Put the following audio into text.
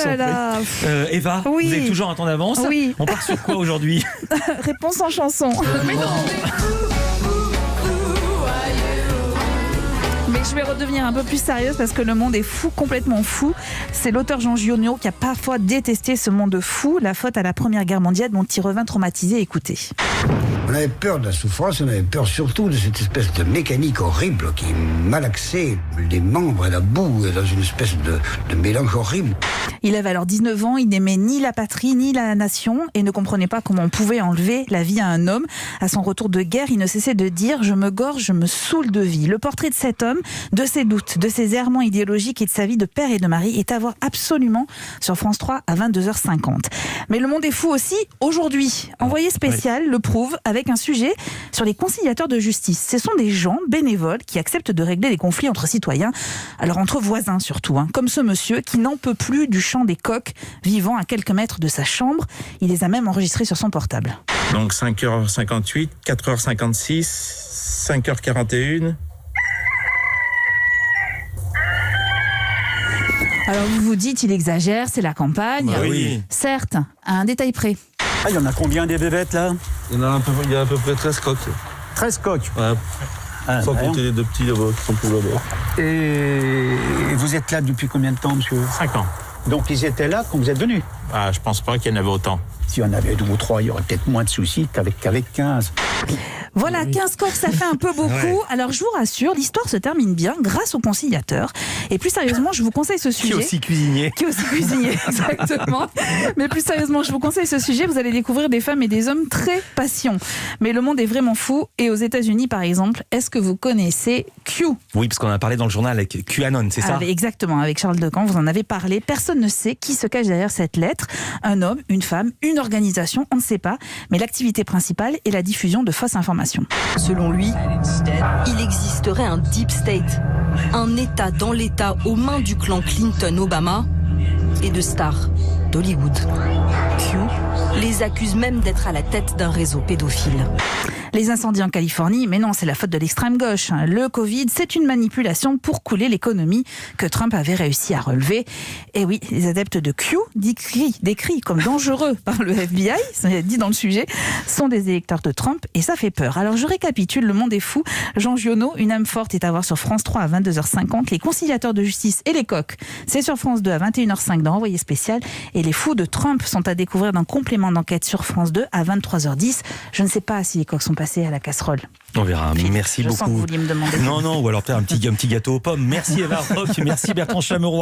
Voilà. Eva, Oui. vous êtes toujours en temps d'avance. Oui. On part sur quoi aujourd'hui? Réponse en chanson. Mais non. Mais je vais redevenir un peu plus sérieuse parce que le monde est fou, complètement fou. C'est l'auteur Jean Giono qui a parfois détesté ce monde fou, la faute à la Première Guerre mondiale dont il revint traumatisé. Écoutez. On avait peur de la souffrance, on avait peur surtout de cette espèce de mécanique horrible qui malaxait les membres et la boue dans une espèce de mélange horrible. Il avait alors 19 ans, il n'aimait ni la patrie ni la nation et ne comprenait pas comment on pouvait enlever la vie à un homme. À son retour de guerre, il ne cessait de dire « Je me gorge, je me saoule de vie ». Le portrait de cet homme, de ses doutes, de ses errements idéologiques et de sa vie de père et de mari est à voir absolument sur France 3 à 22h50. Mais le monde est fou aussi aujourd'hui. Envoyé spécial le prouve avec un sujet sur les conciliateurs de justice. Ce sont des gens bénévoles qui acceptent de régler les conflits entre citoyens, alors entre voisins surtout, comme ce monsieur qui n'en peut plus du chant des coqs vivant à quelques mètres de sa chambre. Il les a même enregistrés sur son portable. Donc 5h58, 4h56, 5h41. Alors vous vous dites, il exagère, c'est la campagne. Bah oui. Certes, à un détail près. Ah, il y en a combien des bébêtes là? Il y a à peu près 13 coques. 13 coques. Ouais. Ah, Sans ouais. compter les deux petits là-bas qui sont plus là-bas. Et vous êtes là depuis combien de temps, monsieur? 5 ans. Donc ils étaient là quand vous êtes venus? Ah, je pense pas qu'il y en avait autant. S'il y en avait 2 ou 3, il y aurait peut-être moins de soucis qu'avec 15. Voilà, 15 corps, ça fait un peu beaucoup. Ouais. Alors je vous rassure, l'histoire se termine bien grâce au conciliateur. Et plus sérieusement, je vous conseille ce Qui sujet. est aussi cuisinier. Qui est aussi cuisinier, exactement. Mais plus sérieusement, je vous conseille ce sujet. Vous allez découvrir des femmes et des hommes très patients. Mais le monde est vraiment fou. Et aux États-Unis, par exemple, est-ce que vous connaissez Q? Oui, parce qu'on en a parlé dans le journal avec QAnon, c'est ça? Exactement, avec Charles Decamp, vous en avez parlé. Personne ne sait qui se cache derrière cette lettre. Un homme, une femme, une organisation, on ne sait pas. Mais l'activité principale est la diffusion de fausses informations. Selon lui, il existerait un deep state, un État dans l'État aux mains du clan Clinton-Obama et de stars d'Hollywood. Q les accuse même d'être à la tête d'un réseau pédophile. Les incendies en Californie, mais non, c'est la faute de l'extrême gauche. Le Covid, c'est une manipulation pour couler l'économie que Trump avait réussi à relever. Et oui, les adeptes de Q, décrits comme dangereux par le FBI, c'est dit dans le sujet, sont des électeurs de Trump et ça fait peur. Alors je récapitule, le monde est fou. Jean Giono, une âme forte est à voir sur France 3 à 22h50. Les conciliateurs de justice et les coqs, c'est sur France 2 à 21h05 dans Envoyé spécial. Et les fous de Trump sont à découvrir dans Complément d'enquête sur France 2 à 23h10. Je ne sais pas si les coqs sont passés à la casserole. On verra. Merci Je beaucoup. sens que vous vouliez me demander. Non, ou alors peut-être un petit gâteau aux pommes. Merci Eva Rock, merci Bertrand Chameroy.